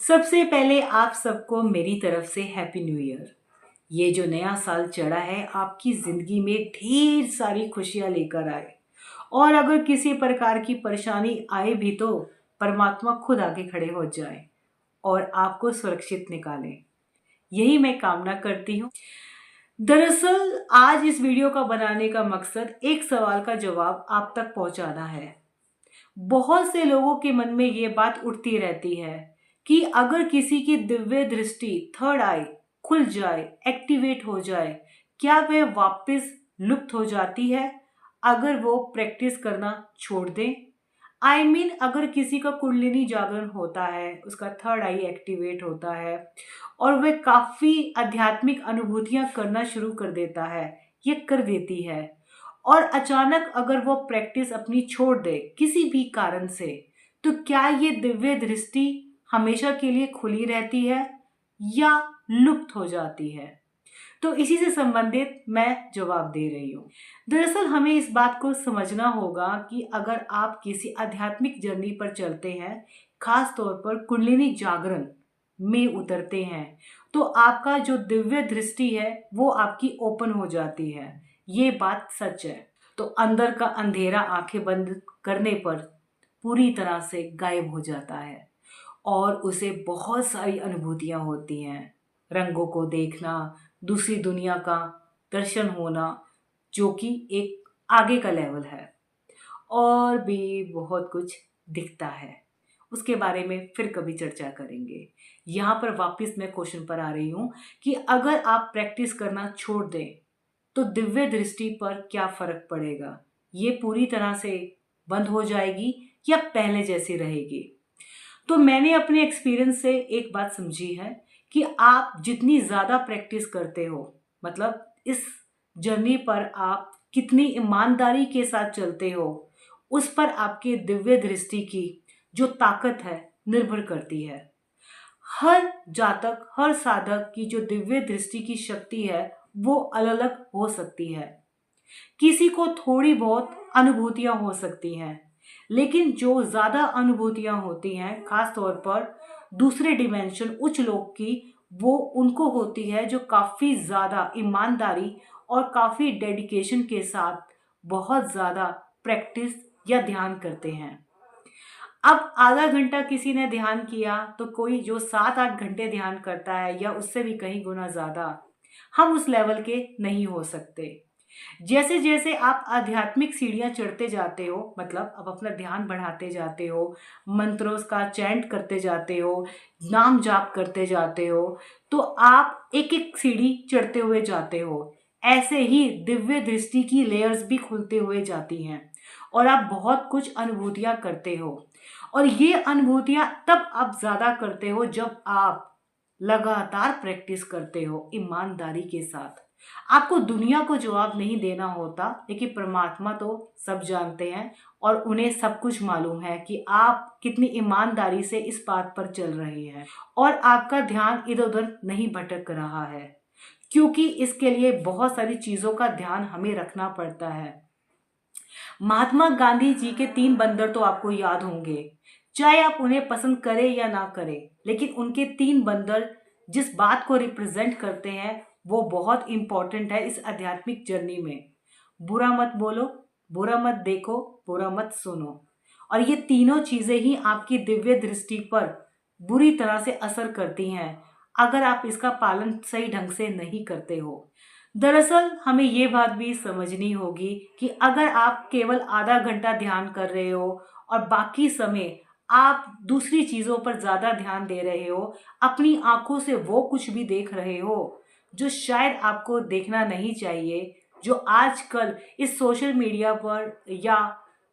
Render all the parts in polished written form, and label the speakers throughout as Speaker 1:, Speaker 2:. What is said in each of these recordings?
Speaker 1: सबसे पहले आप सबको मेरी तरफ से हैप्पी न्यू ईयर। ये जो नया साल चढ़ा है आपकी ज़िंदगी में ढेर सारी खुशियाँ लेकर आए। और अगर किसी प्रकार की परेशानी आए भी तो परमात्मा खुद आगे खड़े हो जाए और आपको सुरक्षित निकाले। यही मैं कामना करती हूँ। दरअसल आज इस वीडियो का बनाने का मकसद एक सवाल का जवाब आप तक पहुँचाना है। बहुत से लोगों के मन में ये बात उठती रहती है कि अगर किसी की दिव्य दृष्टि थर्ड आई खुल जाए, एक्टिवेट हो जाए, क्या वह वापस लुप्त हो जाती है अगर वो प्रैक्टिस करना छोड़ दें? अगर किसी का कुंडलिनी जागरण होता है, उसका थर्ड आई एक्टिवेट होता है और वह काफी आध्यात्मिक अनुभूतियां करना शुरू कर देता है, ये कर देती है, और अचानक अगर वो प्रैक्टिस अपनी छोड़ दे किसी भी कारण से, तो क्या ये दिव्य दृष्टि हमेशा के लिए खुली रहती है या लुप्त हो जाती है? तो इसी से संबंधित मैं जवाब दे रही हूँ। दरअसल हमें इस बात को समझना होगा कि अगर आप किसी आध्यात्मिक जर्नी पर चलते हैं, खास तौर पर कुंडलिनी जागरण में उतरते हैं, तो आपका जो दिव्य दृष्टि है वो आपकी ओपन हो जाती है। ये बात सच है। तो अंदर का अंधेरा आंखें बंद करने पर पूरी तरह से गायब हो जाता है और उसे बहुत सारी अनुभूतियां होती हैं। रंगों को देखना, दूसरी दुनिया का दर्शन होना, जो कि एक आगे का लेवल है, और भी बहुत कुछ दिखता है। उसके बारे में फिर कभी चर्चा करेंगे। यहाँ पर वापस मैं क्वेश्चन पर आ रही हूँ कि अगर आप प्रैक्टिस करना छोड़ दें तो दिव्य दृष्टि पर क्या फर्क पड़ेगा? ये पूरी तरह से बंद हो जाएगी या पहले जैसी रहेगी? तो मैंने अपने एक्सपीरियंस से एक बात समझी है कि आप जितनी ज़्यादा प्रैक्टिस करते हो, मतलब इस जर्नी पर आप कितनी ईमानदारी के साथ चलते हो, उस पर आपके दिव्य दृष्टि की जो ताकत है निर्भर करती है। हर जातक, हर साधक की जो दिव्य दृष्टि की शक्ति है वो अलग अलग हो सकती है। किसी को थोड़ी बहुत अनुभूतियां हो सकती हैं, लेकिन जो ज्यादा अनुभूतियां होती हैं, खास तौर पर दूसरे डिमेंशन उच्च लोक की, वो उनको होती है जो काफी ज्यादा ईमानदारी और काफी डेडिकेशन के साथ बहुत ज्यादा प्रैक्टिस या ध्यान करते हैं। अब आधा घंटा किसी ने ध्यान किया तो कोई जो 7-8 घंटे ध्यान करता है या उससे भी कहीं गुना ज्यादा, हम उस लेवल के नहीं हो सकते। जैसे जैसे आप आध्यात्मिक सीढ़ियां चढ़ते जाते हो, मतलब अब अपना ध्यान बढ़ाते जाते हो, मंत्रों का चैंट करते जाते हो, नाम जाप करते जाते हो, तो आप एक एक सीढ़ी चढ़ते हुए जाते हो। ऐसे ही दिव्य दृष्टि की लेयर्स भी खुलते हुए जाती हैं और आप बहुत कुछ अनुभूतियां करते हो। और ये अनुभूतियां तब आप ज्यादा करते हो जब आप लगातार प्रैक्टिस करते हो ईमानदारी के साथ। आपको दुनिया को जवाब नहीं देना होता, लेकिन परमात्मा तो सब जानते हैं और उन्हें सब कुछ मालूम है कि आप कितनी ईमानदारी से इस बात पर चल रहे हैं और आपका ध्यान इधर उधर नहीं भटक रहा है, क्योंकि इसके लिए बहुत सारी चीजों का ध्यान हमें रखना पड़ता है। महात्मा गांधी जी के 3 बंदर तो आपको याद होंगे, चाहे आप उन्हें पसंद करें या ना करें, लेकिन उनके 3 बंदर जिस बात को रिप्रेजेंट करते हैं वो बहुत इंपॉर्टेंट है इस आध्यात्मिक जर्नी में। बुरा मत बोलो, बुरा मत देखो, बुरा मत सुनो। और ये तीनों चीजें ही आपकी दिव्य दृष्टि पर बुरी तरह से असर करती हैं अगर आप इसका पालन सही ढंग से नहीं करते हो। दरअसल हमें ये बात भी समझनी होगी कि अगर आप केवल आधा घंटा ध्यान कर रहे हो और बाकी समय आप दूसरी चीजों पर ज्यादा ध्यान दे रहे हो, अपनी आंखों से वो कुछ भी देख रहे हो जो शायद आपको देखना नहीं चाहिए, जो आजकल इस सोशल मीडिया पर या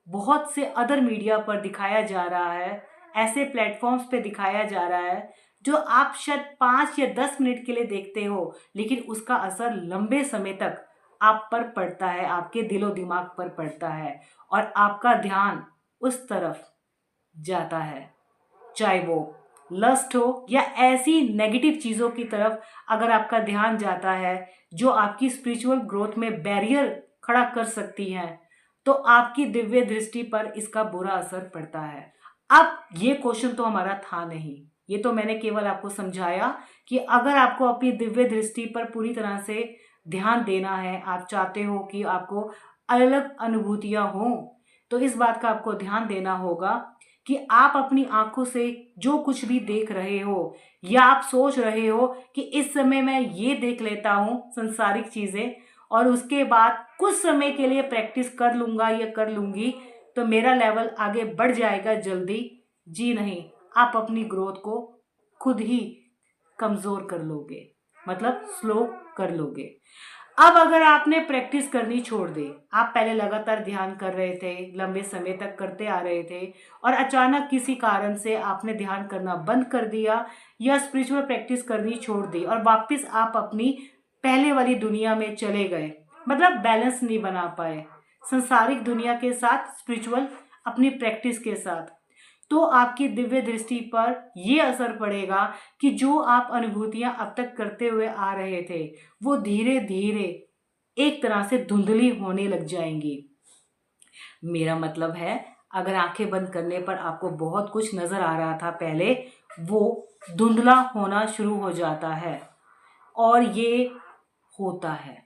Speaker 1: बहुत से अदर मीडिया पर दिखाया जा रहा है, ऐसे प्लेटफॉर्म्स पे दिखाया जा रहा है जो आप शायद 5 या 10 मिनट के लिए देखते हो, लेकिन उसका असर लंबे समय तक आप पर पड़ता है, आपके दिलो दिमाग पर पड़ता है और आपका ध्यान उस तरफ जाता है। चाहे वो लस्ट हो या ऐसी नेगेटिव चीजों की तरफ अगर आपका ध्यान जाता है जो आपकी स्पिरिचुअल ग्रोथ में बैरियर खड़ा कर सकती हैं, तो आपकी दिव्य दृष्टि पर इसका बुरा असर पड़ता है। अब ये क्वेश्चन तो हमारा था नहीं, ये तो मैंने केवल आपको समझाया कि अगर आपको अपनी दिव्य दृष्टि पर पूरी तरह से ध्यान देना है, आप चाहते हो कि आपको अलग अलग अनुभूतियां हों, तो इस बात का आपको ध्यान देना होगा कि आप अपनी आंखों से जो कुछ भी देख रहे हो या आप सोच रहे हो कि इस समय मैं ये देख लेता हूँ संसारिक चीजें और उसके बाद कुछ समय के लिए प्रैक्टिस कर लूंगा या कर लूंगी तो मेरा लेवल आगे बढ़ जाएगा जल्दी। जी नहीं, आप अपनी ग्रोथ को खुद ही कमजोर कर लोगे, मतलब स्लो कर लोगे। अब अगर आपने प्रैक्टिस करनी छोड़ दी, आप पहले लगातार ध्यान कर रहे थे, लंबे समय तक करते आ रहे थे और अचानक किसी कारण से आपने ध्यान करना बंद कर दिया या स्पिरिचुअल प्रैक्टिस करनी छोड़ दी और वापस आप अपनी पहले वाली दुनिया में चले गए, मतलब बैलेंस नहीं बना पाए संसारिक दुनिया के साथ स्पिरिचुअल अपनी प्रैक्टिस के साथ, तो आपकी दिव्य दृष्टि पर यह असर पड़ेगा कि जो आप अनुभूतियां अब तक करते हुए आ रहे थे वो धीरे धीरे एक तरह से धुंधली होने लग जाएंगी। मेरा मतलब है, अगर आंखें बंद करने पर आपको बहुत कुछ नजर आ रहा था पहले, वो धुंधला होना शुरू हो जाता है और ये होता है।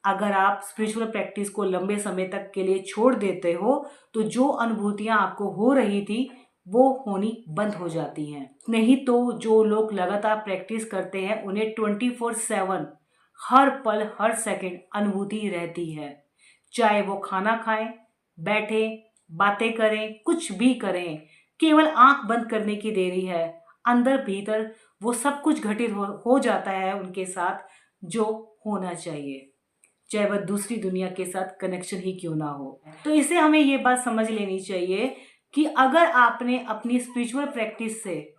Speaker 1: अगर आप स्पिरिचुअल प्रैक्टिस को लंबे समय तक के लिए छोड़ देते हो तो जो अनुभूतियां आपको हो रही थी वो होनी बंद हो जाती हैं। नहीं तो जो लोग लगातार प्रैक्टिस करते हैं उन्हें 24/7 हर पल हर सेकंड अनुभूति रहती है, चाहे वो खाना खाएं, बैठे, बातें करें, कुछ भी करें, केवल आंख बंद करने की देरी है, अंदर भीतर वो सब कुछ घटित हो जाता है उनके साथ जो होना चाहिए, चाहे वह दूसरी दुनिया के साथ कनेक्शन ही क्यों ना हो। तो इसे हमें ये बात समझ लेनी चाहिए कि अगर आपने अपनी स्पिरिचुअल प्रैक्टिस से,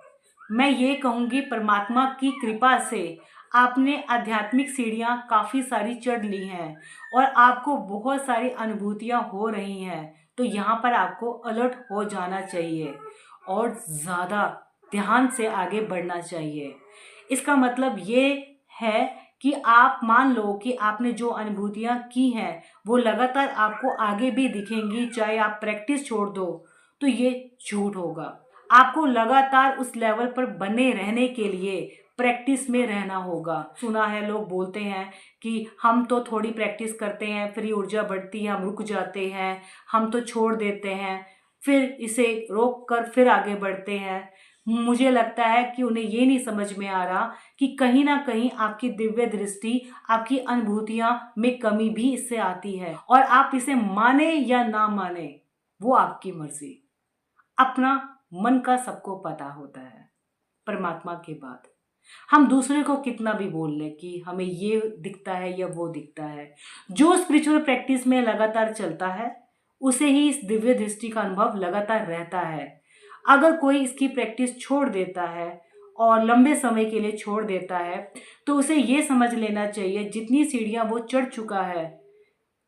Speaker 1: मैं ये कहूँगी परमात्मा की कृपा से, आपने आध्यात्मिक सीढ़ियाँ काफ़ी सारी चढ़ ली हैं और आपको बहुत सारी अनुभूतियाँ हो रही हैं, तो यहाँ पर आपको अलर्ट हो जाना चाहिए और ज़्यादा ध्यान से आगे बढ़ना चाहिए। इसका मतलब ये है कि आप मान लो कि आपने जो अनुभूतियां की हैं वो लगातार आपको आगे भी दिखेंगी चाहे आप प्रैक्टिस छोड़ दो, तो ये झूठ होगा। आपको लगातार उस लेवल पर बने रहने के लिए प्रैक्टिस में रहना होगा। सुना है लोग बोलते हैं कि हम तो थोड़ी प्रैक्टिस करते हैं फिर ये ऊर्जा बढ़ती है, हम रुक जाते हैं, हम तो छोड़ देते हैं, फिर इसे रोक कर फिर आगे बढ़ते हैं। मुझे लगता है कि उन्हें ये नहीं समझ में आ रहा कि कहीं ना कहीं आपकी दिव्य दृष्टि, आपकी अनुभूतियां में कमी भी इससे आती है और आप इसे माने या ना माने वो आपकी मर्जी। अपना मन का सबको पता होता है, परमात्मा के बाद हम दूसरे को कितना भी बोल लें कि हमें ये दिखता है या वो दिखता है, जो स्पिरिचुअल प्रैक्टिस में लगातार चलता है उसे ही इस दिव्य दृष्टि का अनुभव लगातार रहता है। अगर कोई इसकी प्रैक्टिस छोड़ देता है और लंबे समय के लिए छोड़ देता है तो उसे ये समझ लेना चाहिए जितनी सीढ़ियां वो चढ़ चुका है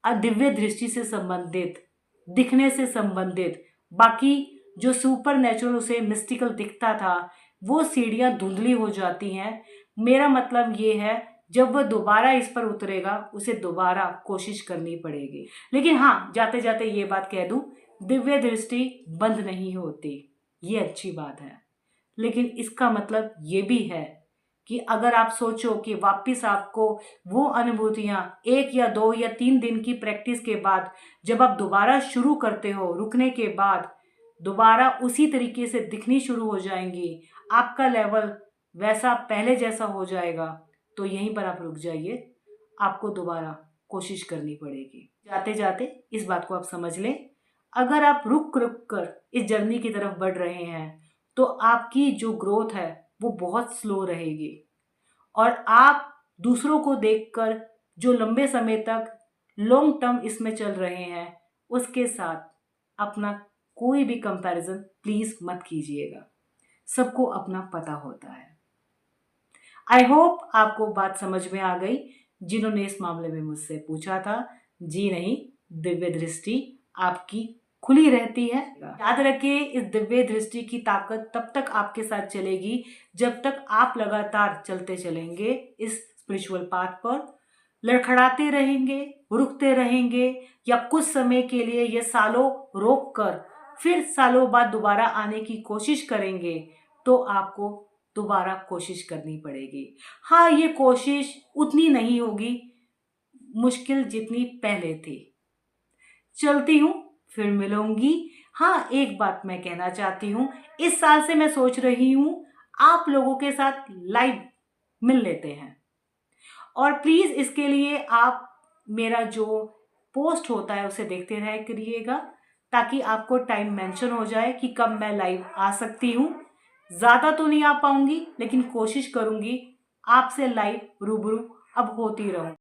Speaker 1: दिव्य दृष्टि से संबंधित, दिखने से संबंधित, बाकी जो सुपर नेचुरल उसे मिस्टिकल दिखता था वो सीढ़ियां धुंधली हो जाती हैं। मेरा मतलब ये है जब वह दोबारा इस पर उतरेगा उसे दोबारा कोशिश करनी पड़ेगी। लेकिन हाँ, जाते जाते ये बात कह दूं, दिव्य दृष्टि बंद नहीं होती, ये अच्छी बात है। लेकिन इसका मतलब ये भी है कि अगर आप सोचो कि वापस आपको वो अनुभूतियां 1 या 2 या 3 दिन की प्रैक्टिस के बाद जब आप दोबारा शुरू करते हो, रुकने के बाद दोबारा उसी तरीके से दिखनी शुरू हो जाएंगी, आपका लेवल वैसा पहले जैसा हो जाएगा, तो यहीं पर आप रुक जाइए, आपको दोबारा कोशिश करनी पड़ेगी। जाते जाते इस बात को आप समझ लें, अगर आप रुक रुक कर इस जर्नी की तरफ बढ़ रहे हैं तो आपकी जो ग्रोथ है वो बहुत स्लो रहेगी और आप दूसरों को देखकर जो लंबे समय तक लॉन्ग टर्म इसमें चल रहे हैं उसके साथ अपना कोई भी कंपैरिजन प्लीज मत कीजिएगा। सबको अपना पता होता है। आई होप आपको बात समझ में आ गई जिन्होंने इस मामले में मुझसे पूछा था। जी नहीं, दिव्य दृष्टि आपकी खुली रहती है। याद रखिए, इस दिव्य दृष्टि की ताकत तब तक आपके साथ चलेगी जब तक आप लगातार चलते चलेंगे इस स्पिरिचुअल पाथ पर, लड़खड़ाते रहेंगे, रुकते रहेंगे या कुछ समय के लिए या सालों रोक कर फिर सालों बाद दोबारा आने की कोशिश करेंगे, तो आपको दोबारा कोशिश करनी पड़ेगी। हाँ, ये कोशिश उतनी नहीं होगी मुश्किल जितनी पहले थी। चलती हूँ, फिर मिलूंगी। हाँ, एक बात मैं कहना चाहती हूँ, इस साल से मैं सोच रही हूँ आप लोगों के साथ लाइव मिल लेते हैं। और प्लीज़ इसके लिए आप मेरा जो पोस्ट होता है उसे देखते रह करिएगा, ताकि आपको टाइम मेंशन हो जाए कि कब मैं लाइव आ सकती हूँ। ज़्यादा तो नहीं आ पाऊंगी, लेकिन कोशिश करूंगी आपसे लाइव रूबरू अब होती रहूं।